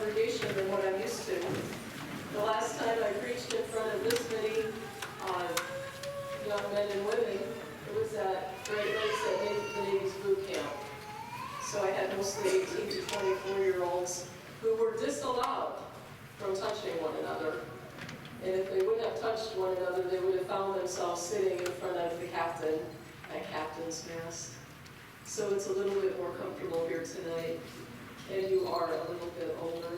congregation than what I'm used to. The last time I preached in front of this many young men and women, it was at Great Lakes at the Navy's boot camp. So I had mostly 18 to 24-year-olds who were disallowed from touching one another. And if they wouldn't have touched one another, they would have found themselves sitting in front of the captain at captain's mast. So it's a little bit more comfortable here tonight, and you are a little bit older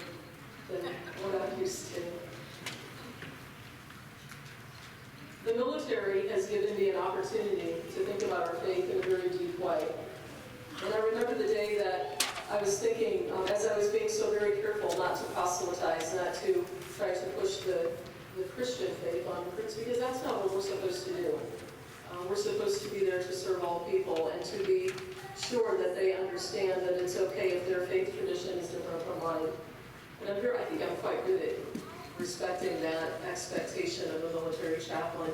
than what I'm used to. The military has given me an opportunity to think about our faith in a very deep way. And I remember the day that I was thinking, as I was being so very careful not to proselytize, not to try to push the Christian faith on recruits, because that's not what we're supposed to do. We're supposed to be there to serve all people and to be sure that they understand that it's okay if their faith tradition is different from mine. And I think I'm quite good at respecting that expectation of a military chaplain.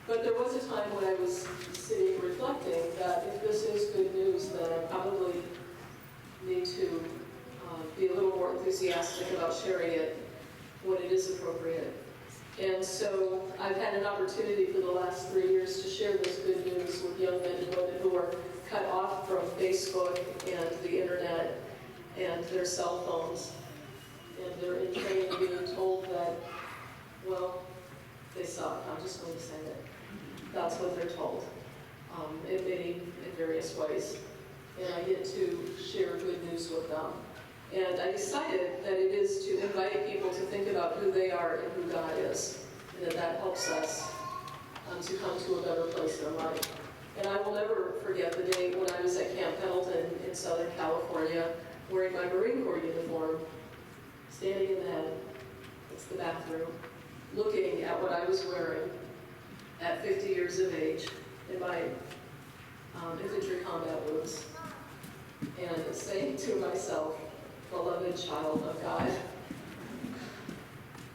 But there was a time when I was sitting reflecting that if this is good news, then I probably need to be a little more enthusiastic about sharing it when it is appropriate. And so I've had an opportunity for the last 3 years to share this good news with young men and women who are cut off from Facebook and the internet and their cell phones. And they're in training being told that, well, they suck. I'm just going to say it. That's what they're told, in various ways. And I get to share good news with them. And I decided that it is to invite people to think about who they are and who God is, and that helps us to come to a better place in life. And I will never forget the day when I was at Camp Pendleton in Southern California, wearing my Marine Corps uniform, standing in the head, it's the bathroom, looking at what I was wearing at 50 years of age in my infantry combat boots, and saying to myself, beloved child of God.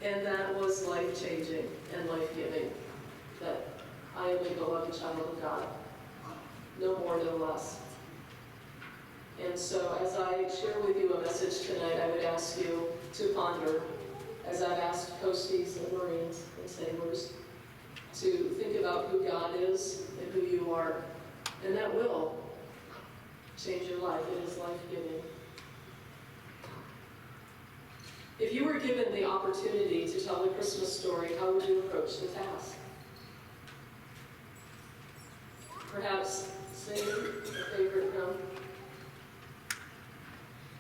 And that was life-changing and life-giving, that I am a beloved child of God. No more, no less. And so as I share with you a message tonight, I would ask you to ponder, as I've asked Coasties and Marines and Sailors, to think about who God is and who you are. And that will change your life. It is life-giving. If you were given the opportunity to tell a Christmas story, how would you approach the task? Perhaps sing a favorite hymn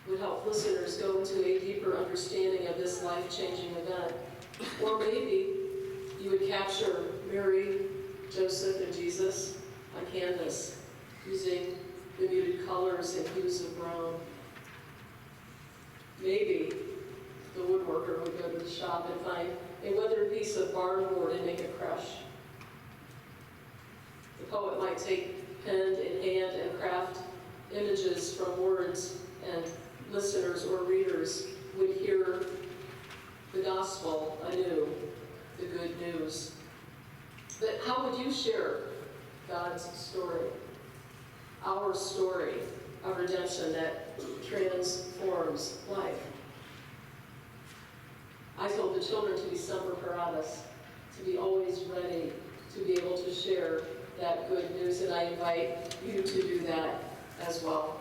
would help listeners go into a deeper understanding of this life-changing event. Or maybe you would capture Mary, Joseph, and Jesus on canvas using the muted colors and hues of brown. Maybe the woodworker would go to the shop and find a weathered piece of barn board and make a creche. The poet might take pen in hand and craft images from words, and listeners or readers would hear the gospel anew, the good news. But how would you share God's story, our story of redemption that transforms life? I told the children to be semper paratus, to be always ready to be able to share that good news, and I invite you to do that as well.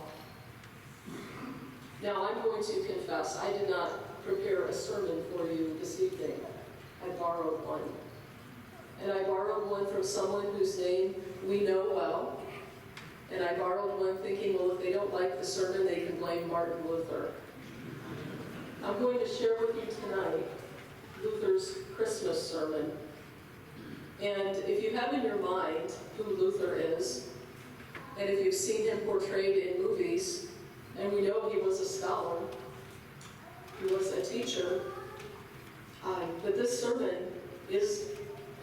Now, I'm going to confess, I did not prepare a sermon for you this evening. I borrowed one. And I borrowed one from someone whose name we know well. And I borrowed one thinking, well, if they don't like the sermon, they can blame Martin Luther. I'm going to share with you tonight Luther's Christmas sermon. And if you have in your mind who Luther is, and if you've seen him portrayed in movies, and we know he was a scholar, he was a teacher, but this sermon is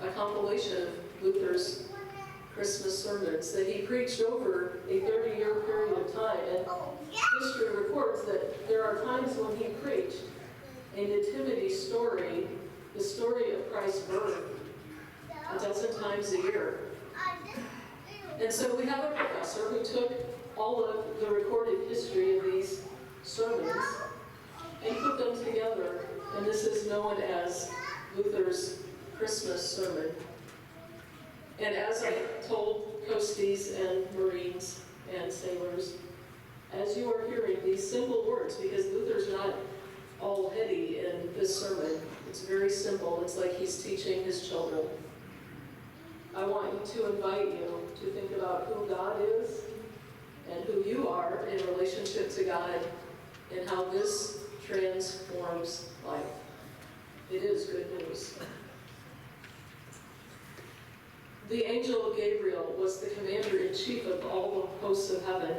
a compilation of Luther's Christmas sermons that he preached over a 30-year period of time. And history records that there are times when he preached a nativity story, the story of Christ's birth, a dozen times a year. And so we have a professor who took all of the recorded history of these sermons and put them together, and this is known as Luther's Christmas sermon. And as I told Coasties and Marines and sailors, as you are hearing these simple words, because Luther's not all heady in this sermon, it's very simple. It's like he's teaching his children. I want you to invite you to think about who God is and who you are in relationship to God and how this transforms life. It is good news. The angel Gabriel was the commander-in-chief of all the hosts of heaven.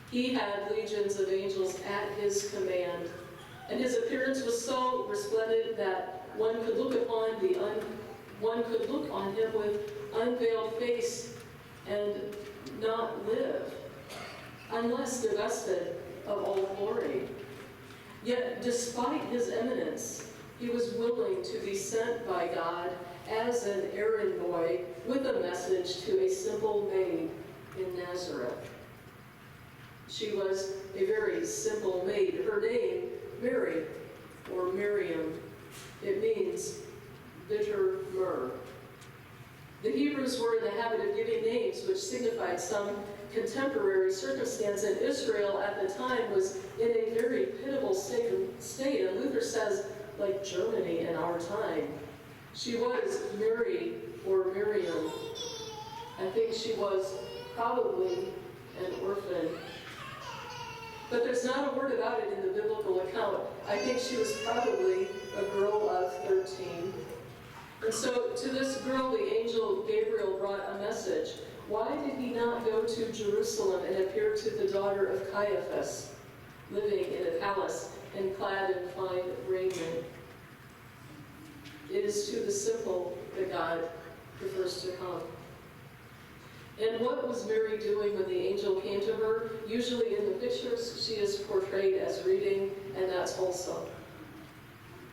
He had legions of angels at his command, and his appearance was so resplendent that one could look on him with unveiled face and not live, unless divested of all glory. Yet, despite his eminence, he was willing to be sent by God as an errand boy with a message to a simple maid in Nazareth. She was a very simple maid. Her name, Mary, or Miriam, it means bitter myrrh. The Hebrews were in the habit of giving names which signified some contemporary circumstance, and Israel at the time was in a very pitiable state. And Luther says, like Germany in our time. She was Mary or Miriam. I think she was probably an orphan. But there's not a word about it in the biblical account. I think she was probably a girl of 13. And so to this girl, the angel Gabriel brought a message. Why did he not go to Jerusalem and appear to the daughter of Caiaphas, living in a palace and clad in fine raiment? It is to the simple that God prefers to come. And what was Mary doing when the angel came to her? Usually in the pictures, she is portrayed as reading, and that's wholesome.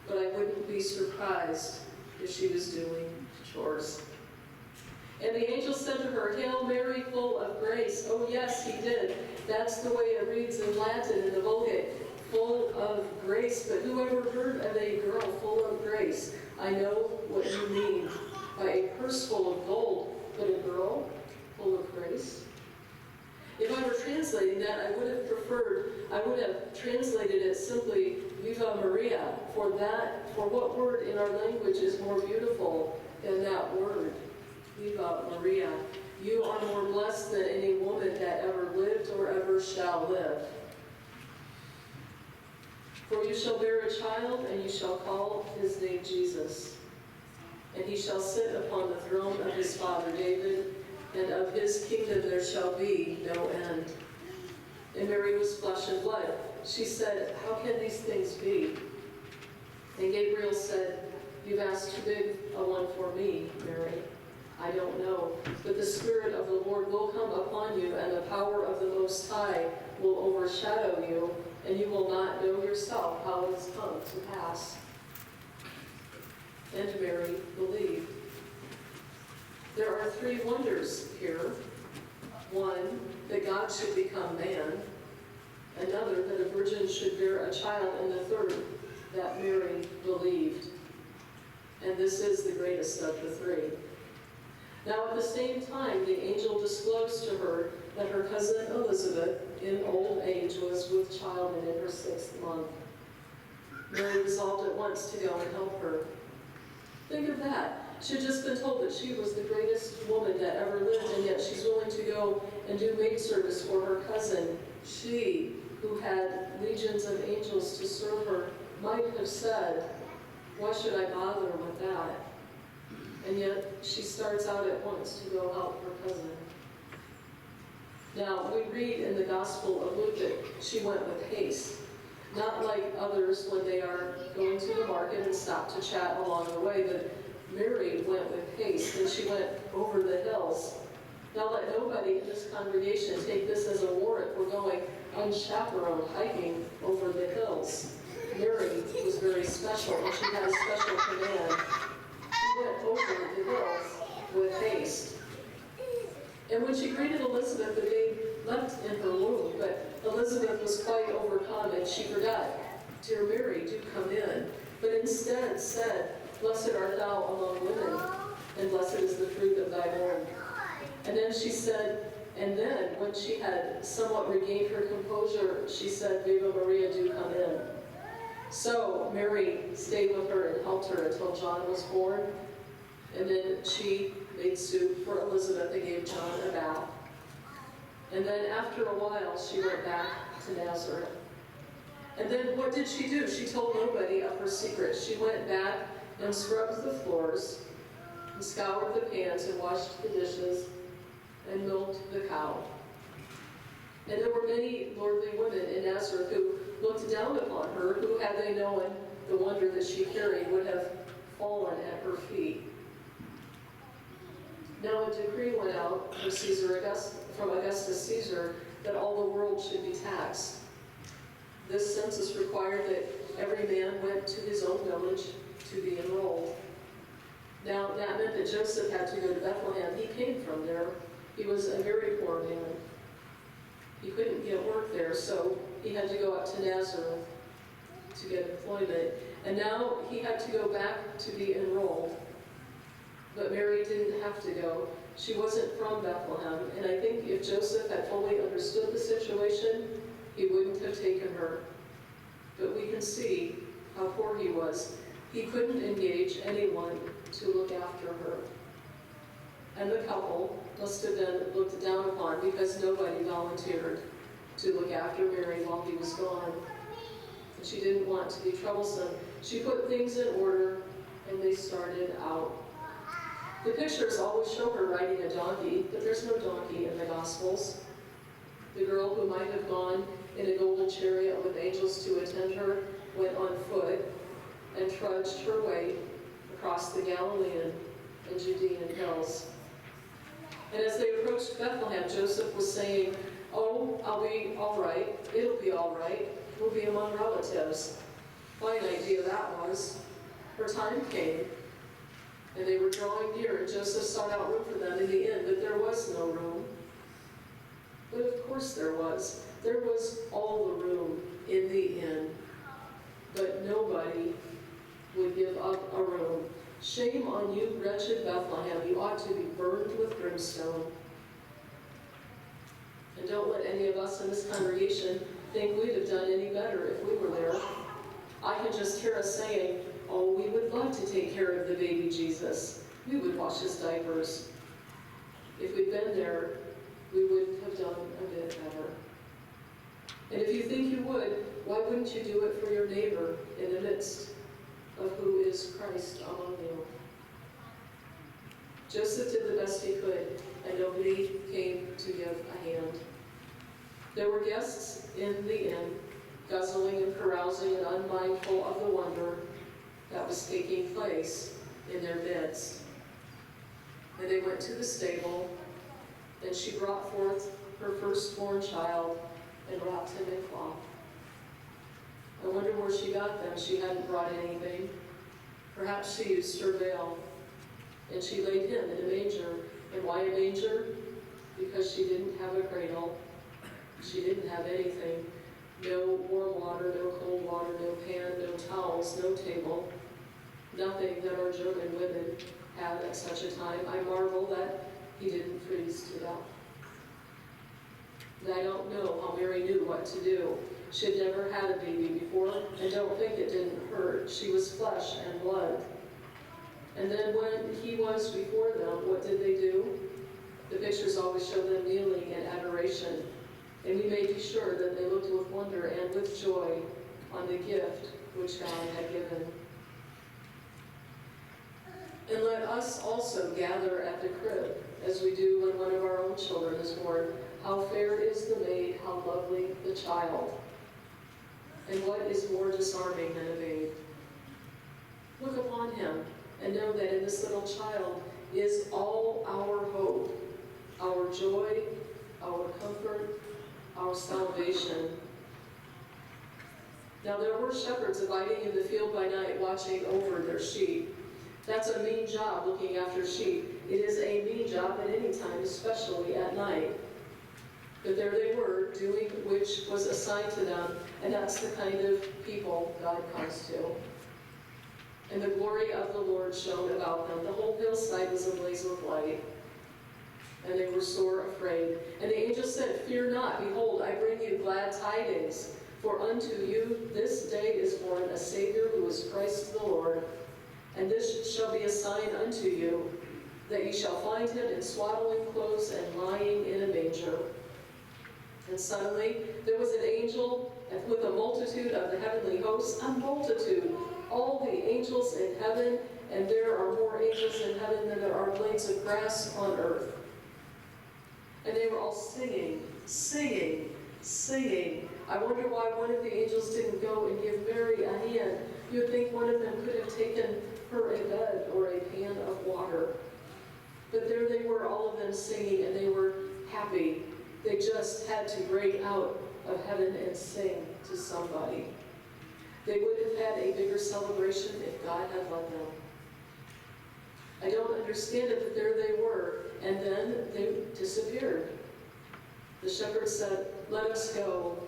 But I wouldn't be surprised if she was doing chores. And the angel said to her, "Hail Mary, full of grace." Oh yes, he did. That's the way it reads in Latin in the Vulgate. Full of grace. But who ever heard of a girl full of grace? I know what you mean by a purse full of gold, but a girl full of grace? If I were translating that, I would have translated it simply Viva Maria, for what word in our language is more beautiful than that word? Viva Maria. You are more blessed than any woman that ever lived or ever shall live. For you shall bear a child, and you shall call his name Jesus. And he shall sit upon the throne of his father David, and of his kingdom there shall be no end. And Mary was flesh and blood. She said, "How can these things be?" And Gabriel said, "You've asked too big a one for me, Mary. I don't know. But the Spirit of the Lord will come upon you, and the power of the Most High will overshadow you, and you will not know yourself how it has come to pass." And Mary believed. There are three wonders here. One, that God should become man. Another, that a virgin should bear a child. And the third, that Mary believed. And this is the greatest of the three. Now at the same time, the angel disclosed to her that her cousin Elizabeth, in old age, was with child and in her 6th month. Mary resolved at once to go and help her. Think of that. She had just been told that she was the greatest woman that ever lived, and yet she's willing to go and do maid service for her cousin. She, who had legions of angels to serve her, might have said, "Why should I bother with that?" And yet she starts out at once to go help her cousin. Now, we read in the Gospel of Luke that she went with haste. Not like others when they are going to the market and stop to chat along the way, but Mary went with haste, and she went over the hills. Now let nobody in this congregation take this as a warrant for going unchaperoned hiking over the hills. Mary was very special, and she had a special command. She went over the hills with haste. And when she greeted Elizabeth, the babe leapt in her womb, but Elizabeth was quite overcome, and she forgot "Dear Mary, do come in," but instead said, "Blessed art thou among women, and blessed is the fruit of thy womb." And then she said, and then when she had somewhat regained her composure, she said, "Viva Maria, do come in." So Mary stayed with her and helped her until John was born. And then she made soup for Elizabeth and gave John a bath. And then after a while, she went back to Nazareth. And then what did she do? She told nobody of her secret. She went back and scrubbed the floors, and scoured the pans, and washed the dishes, and milked the cow. And there were many lordly women in Nazareth who looked down upon her, who, had they known the wonder that she carried, would have fallen at her feet. Now a decree went out from Augustus Caesar that all the world should be taxed. This census required that every man went to his own village to be enrolled. Now that meant that Joseph had to go to Bethlehem. He came from there. He was a very poor man. He couldn't get work there, so he had to go up to Nazareth to get employment. And now he had to go back to be enrolled. But Mary didn't have to go. She wasn't from Bethlehem, and I think if Joseph had fully understood the situation, he wouldn't have taken her. But we can see how poor he was. He couldn't engage anyone to look after her. And the couple must have been looked down upon because nobody volunteered to look after Mary while he was gone. And she didn't want to be troublesome. She put things in order, and they started out. The pictures always show her riding a donkey, but there's no donkey in the Gospels. The girl who might have gone in a golden chariot with angels to attend her went on foot and trudged her way across the Galilean and Judean hills. And as they approached Bethlehem, Joseph was saying, "Oh, I'll be all right. It'll be all right. We'll be among relatives." What an idea that was. Her time came, and they were drawing near, and Joseph sought out room for them in the inn, but there was no room. But of course there was. There was all the room in the inn, but nobody would give up a room. Shame on you, wretched Bethlehem. You ought to be burned with brimstone. And don't let any of us in this congregation think we'd have done any better if we were there. I can just hear us saying, "Oh, we would love to take care of the baby Jesus. We would wash his diapers." If we'd been there, we would have done a bit better. And if you think you would, why wouldn't you do it for your neighbor in the midst of who is Christ among you? Joseph did the best he could, and nobody came to give a hand. There were guests in the inn, guzzling and carousing and unmindful of the wonder that was taking place in their midst. And they went to the stable, and she brought forth her firstborn child and wrapped him in cloth. I wonder where she got them. She hadn't brought anything. Perhaps she used her veil, and she laid him in a manger. And why a manger? Because she didn't have a cradle. She didn't have anything. No warm water, no cold water, no pan, no towels, no table. Nothing that our German women had at such a time. I marvel that he didn't freeze to death. And I don't know how Mary knew what to do. She had never had a baby before, and don't think it didn't hurt. She was flesh and blood. And then when he was before them, what did they do? The pictures always show them kneeling in adoration. And we may be sure that they looked with wonder and with joy on the gift which God had given. And let us also gather at the crib, as we do when one of our own children is born. How fair is the maid, how lovely the child. And what is more disarming than a babe? Look upon him and know that in this little child is all our hope, our joy, our comfort, our salvation. Now there were shepherds abiding in the field by night, watching over their sheep. That's a mean job, looking after sheep. It is a mean job at any time, especially at night. But there they were, doing which was assigned to them. And that's the kind of people God comes to. And the glory of the Lord shone about them. The whole hillside was ablaze with light. And they were sore afraid. And the angel said, "Fear not, behold, I bring you glad tidings. For unto you this day is born a Savior who is Christ the Lord. And this shall be a sign unto you, that ye shall find him in swaddling clothes and lying in a manger." And suddenly there was an angel with a multitude of the heavenly hosts, a multitude, all the angels in heaven, and there are more angels in heaven than there are blades of grass on earth. And they were all singing, singing, singing. I wonder why one of the angels didn't go and give Mary a hand. You would think one of them could have taken her a bed or a pan of water. But there they were, all of them singing, and they were happy. They just had to break out of heaven and sing to somebody. They would have had a bigger celebration if God had let them. I don't understand it, but there they were, and then they disappeared. The shepherds said, "Let us go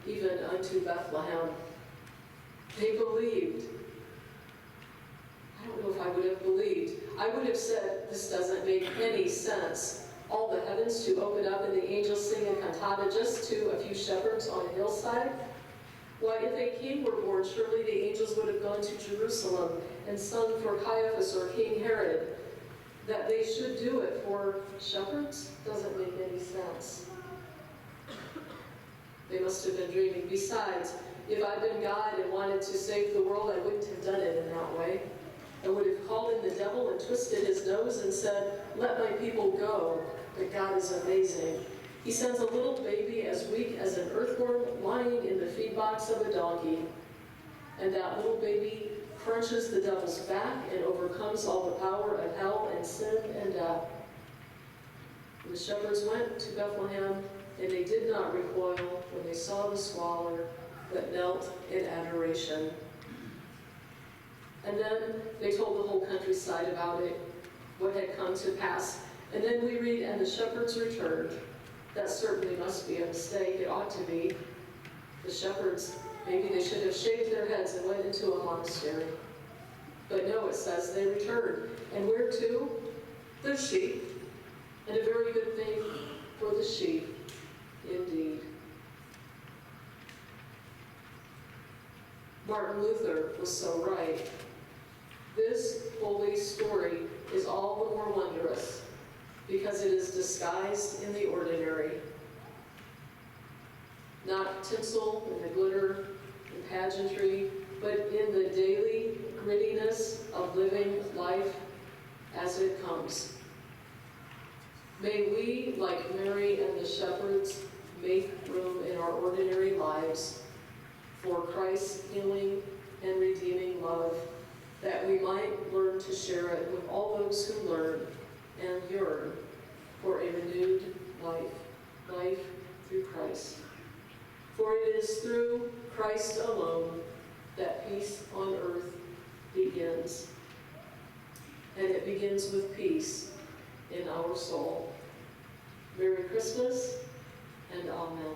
even unto Bethlehem." They believed. I don't know if I would have believed. I would have said, this doesn't make any sense. All the heavens to open up and the angels sing a cantata just to a few shepherds on a hillside? Why, if a king were born, surely the angels would have gone to Jerusalem and sung for Caiaphas or King Herod. That they should do it for shepherds doesn't make any sense. They must have been dreaming. Besides, if I'd been God and wanted to save the world, I wouldn't have done it in that way. I would have called in the devil and twisted his nose and said, "Let my people go." But God is amazing. He sends a little baby as weak as an earthworm lying in the feed box of a donkey. And that little baby crunches the devil's back and overcomes all the power of hell and sin and death. And the shepherds went to Bethlehem, and they did not recoil when they saw the squalor, but knelt in adoration. And then they told the whole countryside about it, what had come to pass. And then we read, "And the shepherds returned." That certainly must be a mistake. It ought to be. The shepherds, maybe they should have shaved their heads and went into a monastery. But no, it says they returned. And where to? The sheep. And a very good thing for the sheep, indeed. Martin Luther was so right. This holy story is all the more wondrous because it is disguised in the ordinary. Not tinsel and the glitter and pageantry, but in the daily grittiness of living life as it comes. May we, like Mary and the shepherds, make room in our ordinary lives for Christ's healing and redeeming love, that we might learn to share it with all those who learn and yearn for a renewed life through Christ. For it is through Christ alone that peace on earth begins. And it begins with peace in our soul. Merry Christmas and Amen.